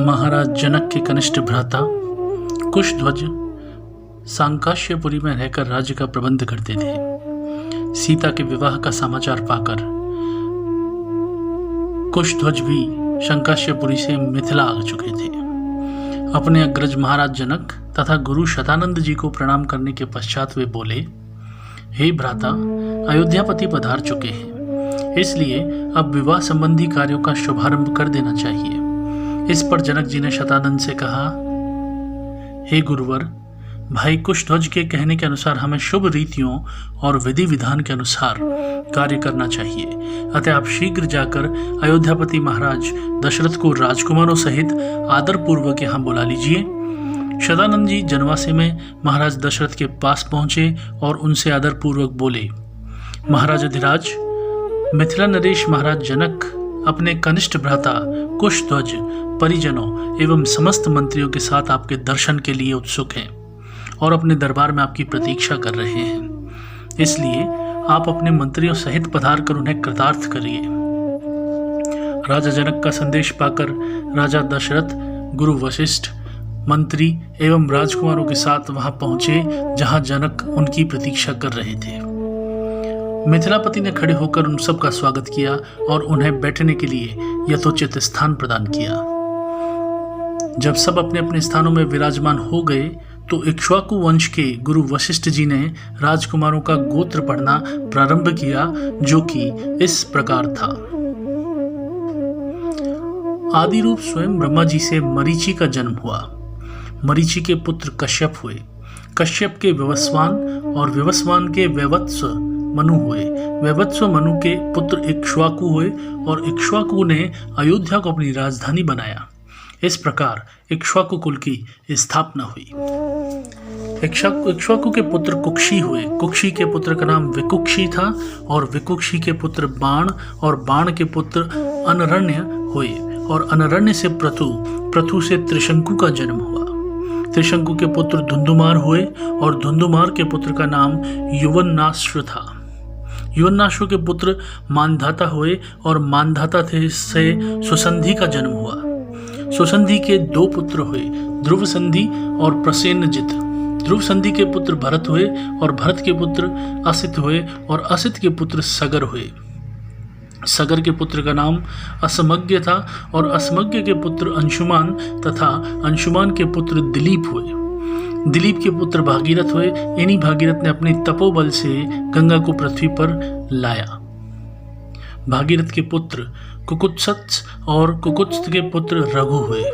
महाराज जनक के कनिष्ठ भ्राता कुशध्वज सांकाश्यपुरी में रहकर राज्य का प्रबंध करते थे। सीता के विवाह का समाचार पाकर कुशध्वज भी शंकाश्यपुरी से मिथिला आ चुके थे। अपने अग्रज महाराज जनक तथा गुरु शतानंद जी को प्रणाम करने के पश्चात वे बोले, हे भ्राता, अयोध्यापति पधार चुके हैं, इसलिए अब विवाह संबंधी कार्यों का शुभारंभ कर देना चाहिए। इस पर जनक जी ने शतानंद से कहा, हे गुरुवर, भाई कुशध्वज के कहने के अनुसार हमें शुभ रीतियों और विधि विधान के अनुसार कार्य करना चाहिए। अतः आप शीघ्र जाकर अयोध्यापति महाराज दशरथ को राजकुमारों सहित आदर पूर्वक यहाँ बुला लीजिए। शतानंद जी जनवासे में महाराज दशरथ के पास पहुंचे और उनसे आदर पूर्वक बोले, महाराज अधिराज, मिथिला नरेश महाराज जनक अपने कनिष्ठ भ्राता कुशध्वज, परिजनों एवं समस्त मंत्रियों के साथ आपके दर्शन के लिए उत्सुक हैं और अपने दरबार में आपकी प्रतीक्षा कर रहे हैं। इसलिए आप अपने मंत्रियों सहित पधार कर उन्हें कृतार्थ करिए। राजा जनक का संदेश पाकर राजा दशरथ, गुरु वशिष्ठ, मंत्री एवं राजकुमारों के साथ वहां पहुंचे जहां जनक उनकी प्रतीक्षा कर रहे थे। मिथिलापति ने खड़े होकर उन सब का स्वागत किया और उन्हें बैठने के लिए यथोचित स्थान प्रदान किया। जब सब अपने अपने स्थानों में विराजमान हो गए तो इक्ष्वाकु वंश के गुरु वशिष्ठ जी ने राजकुमारों का गोत्र पढ़ना प्रारंभ किया, जो कि इस प्रकार था। आदि रूप स्वयं ब्रह्मा जी से मरीचि का जन्म हुआ। मरीचि के पुत्र कश्यप हुए। कश्यप के विवस्वान और विवस्वान के वैवत्स मनु हुए। वैवत्स्व मनु के पुत्र इक्ष्वाकु हुए और इक्ष्वाकु ने अयोध्या को अपनी राजधानी बनाया। इस प्रकार इक्ष्वाकु कुल की स्थापना हुई। इक्ष्वाकु के पुत्र कुक्षी हुए। कुक्षी के पुत्र का नाम विकुक्षी था और विकुक्षी के पुत्र बाण और बाण के पुत्र अनरण्य हुए और अनरण्य से प्रथु से त्रिशंकु का जन्म हुआ। त्रिशंकु के पुत्र धुंधुमार हुए और धुंधुमार के पुत्र का नाम युवन्नाश्व था। युवन्नाश्व के पुत्र मानधाता हुए और मानधाता से सुसंधि का जन्म हुआ। सुसंधि के दो पुत्र हुए, ध्रुव संधि और प्रसेनजित। ध्रुव संधि के पुत्र भरत हुए और भरत के पुत्र असित हुए और असित के पुत्र सगर हुए। सगर के पुत्र का नाम असमज्ञ था और असमज्ञ के पुत्र अंशुमान तथा अंशुमान के पुत्र दिलीप हुए। दिलीप के पुत्र भागीरथ हुए। इन्हीं भागीरथ ने अपने तपोबल से गंगा को पृथ्वी पर लाया। भागीरथ के पुत्र कुकुत्सथ और कुकुत्स के पुत्र रघु हुए।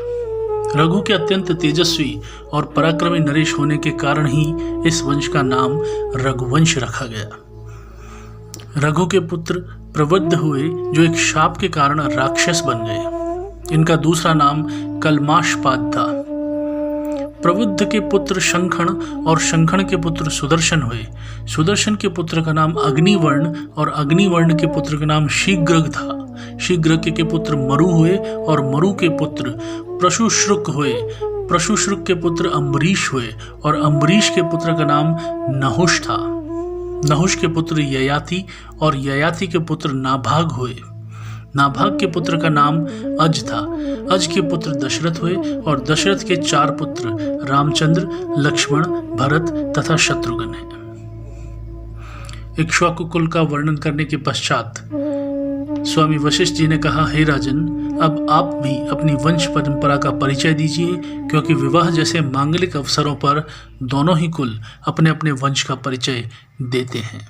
रघु के अत्यंत तेजस्वी और पराक्रमी नरेश होने के कारण ही इस वंश का नाम रघुवंश रखा गया। रघु के पुत्र प्रवृद्ध हुए, जो एक शाप के कारण राक्षस बन गए। इनका दूसरा नाम कलमाशपाद था। प्रवृद्ध के पुत्र शंखण और शंखण के पुत्र सुदर्शन हुए। सुदर्शन के पुत्र का नाम अग्निवर्ण और अग्निवर्ण के पुत्र का नाम शीघ्रग था। शीघ्रग के पुत्र मरु हुए और मरु के पुत्र प्रशुश्रुक हुए। प्रशुश्रुक के पुत्र अम्बरीश हुए और अम्बरीश के पुत्र का नाम नहुष था। नहुष के पुत्र ययाति और ययाति के पुत्र नाभाग हुए। नाभाग के पुत्र का नाम अज था। अज के पुत्र दशरथ हुए और दशरथ के चार पुत्र रामचंद्र, लक्ष्मण, भरत तथा शत्रुघ्न हैं। इक्ष्वाकु कुल का वर्णन करने के पश्चात स्वामी वशिष्ठ जी ने कहा, हे राजन, अब आप भी अपनी वंश परंपरा का परिचय दीजिए, क्योंकि विवाह जैसे मांगलिक अवसरों पर दोनों ही कुल अपने अपने वंश का परिचय देते हैं।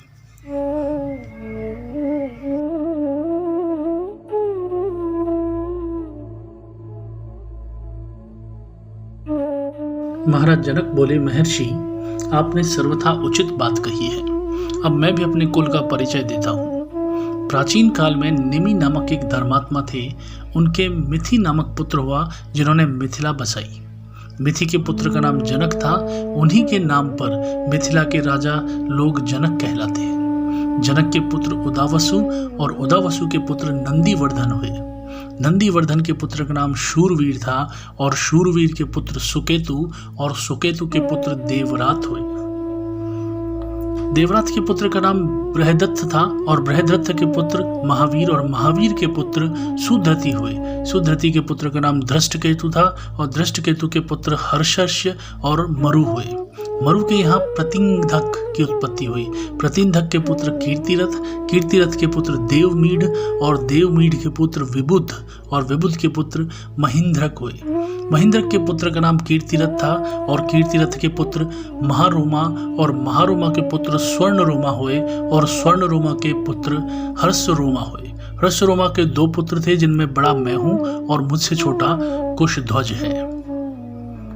महाराज जनक बोले, महर्षि, आपने सर्वथा उचित बात कही है। अब मैं भी अपने कुल का परिचय देता हूँ। प्राचीन काल में निमि नामक एक धर्मात्मा थे। उनके मिथि नामक पुत्र हुआ, जिन्होंने मिथिला बसाई। मिथि के पुत्र का नाम जनक था। उन्हीं के नाम पर मिथिला के राजा लोग जनक कहलाते हैं। जनक के पुत्र उदावसु और उदावसु के पुत्र नंदीवर्धन हुए। नंदीवर्धन के पुत्र का नाम शूरवीर था और शूरवीर के पुत्र सुकेतु और सुकेतु के पुत्र देवरात हुए। देवव्रत के पुत्र का नाम बृहदत्त था और बृहदत्त के पुत्र महावीर और महावीर के पुत्र सुधृति हुए। सुधृति के पुत्र का नाम धृष्टकेतु था और धृष्टकेतु के पुत्र हर्षस्य और मरु हुए। मरु के यहाँ प्रतिंधक की उत्पत्ति हुई। प्रतिंधक के पुत्र कीर्तिरथ, कीर्तिरथ के पुत्र देवमीढ़ और देवमीढ़ के पुत्र विबुध और विबुध के पुत्र महेंद्रक हुए। महेंद्रक के पुत्र का नाम कीर्तिरथ था और कीर्तिरथ के पुत्र महारोमा और महारोमा के पुत्र स्वर्णरोमा हुए और स्वर्णरोमा के पुत्र हर्षरोमा हुए। हर्षरोमा के 2 पुत्र थे जिनमें बड़ा मैं हूं और मुझसे छोटा कुशध्वज है।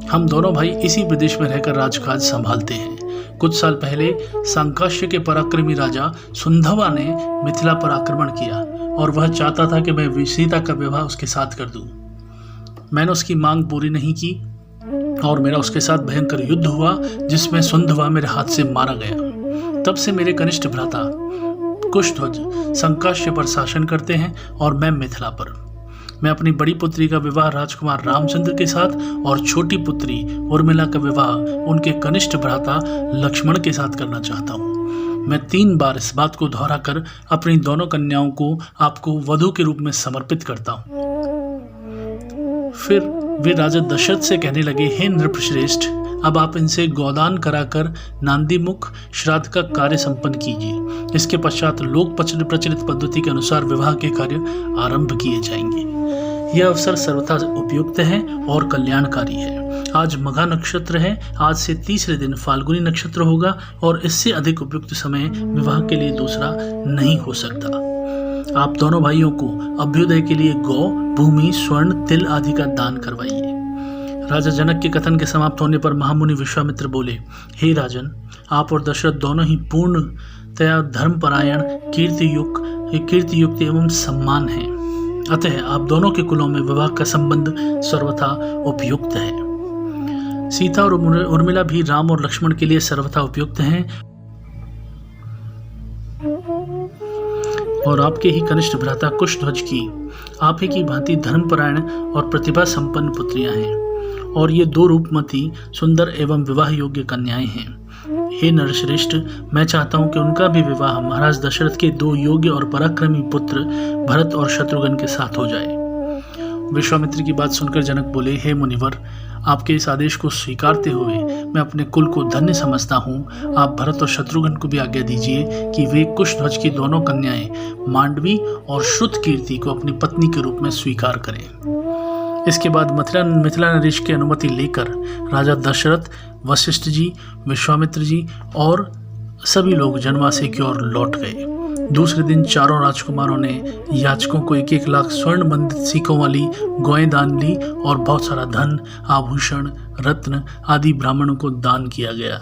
हम दोनों भाई इसी प्रदेश में रहकर राजकाज संभालते हैं। कुछ साल पहले सांकाश्य के पराक्रमी राजा सुंधवा ने मिथिला पर आक्रमण किया और वह चाहता था कि मैं सीता का विवाह उसके साथ कर दूं। मैंने उसकी मांग पूरी नहीं की और मेरा उसके साथ भयंकर युद्ध हुआ जिसमें सुंधवा मेरे हाथ से मारा गया। तब से मेरे कनिष्ठ भ्राता कुशध्वज संकाश्य पर शासन करते हैं और मैं मिथिला पर। मैं अपनी बड़ी पुत्री का विवाह राजकुमार रामचंद्र के साथ और छोटी पुत्री उर्मिला का विवाह उनके कनिष्ठ भ्राता लक्ष्मण के साथ करना चाहता हूँ। मैं 3 बार इस बात को दोहराकर अपनी दोनों कन्याओं को आपको वधू के रूप में समर्पित करता हूँ। फिर वे राजा दशरथ से कहने लगे, हे नृपश्रेष्ठ, अब आप इनसे गोदान कराकर नांदीमुख श्राद्ध का कार्य संपन्न कीजिए। इसके पश्चात लोक प्रचलित पद्धति के अनुसार विवाह के कार्य आरंभ किए जाएंगे। यह अवसर सर्वथा उपयुक्त है और कल्याणकारी है। आज मघा नक्षत्र है। आज से तीसरे दिन फाल्गुनी नक्षत्र होगा और इससे अधिक उपयुक्त समय विवाह के लिए दूसरा नहीं हो सकता। आप दोनों भाइयों को अभ्युदय के लिए गौ, भूमि, स्वर्ण, तिल आदि का दान करवाइए। राजा जनक के कथन के समाप्त होने पर महामुनि विश्वामित्र बोले, हे राजन, आप और दशरथ दोनों ही पूर्णतया धर्मपरायण, कीर्तियुक्त एवं सम्मान हैं। अतः आप दोनों के कुलों में विवाह का संबंध सर्वथा उपयुक्त है। सीता और उर्मिला भी राम और लक्ष्मण के लिए सर्वथा उपयुक्त हैं और आपके ही कनिष्ठ भ्राता कुशध्वज की आप ही की भांति धर्मपरायण और प्रतिभा संपन्न पुत्रियां हैं और ये 2 रूपमती, सुंदर एवं विवाह योग्य कन्याएं हैं। हे नरश्रेष्ठ, मैं चाहता हूं कि उनका भी विवाह महाराज दशरथ के 2 योग्य और पराक्रमी पुत्र भरत और शत्रुघ्न के साथ हो जाए। विश्वामित्र की बात सुनकर जनक बोले, हे मुनिवर, आपके इस आदेश को स्वीकारते हुए मैं अपने कुल को धन्य समझता हूँ। आप भरत और शत्रुघ्न को भी आज्ञा दीजिए कि वे कुशध्वज की दोनों कन्याएं मांडवी और श्रुतकीर्ति को अपनी पत्नी के रूप में स्वीकार करें। इसके बाद मिथिला नरेश की अनुमति लेकर राजा दशरथ, वशिष्ठ जी, विश्वामित्र जी और सभी लोग जनवासी की ओर लौट गए। दूसरे दिन चारों राजकुमारों ने याचकों को 1-1 लाख स्वर्ण बंधित सीकों वाली गौएं दान ली और बहुत सारा धन, आभूषण, रत्न आदि ब्राह्मणों को दान किया गया।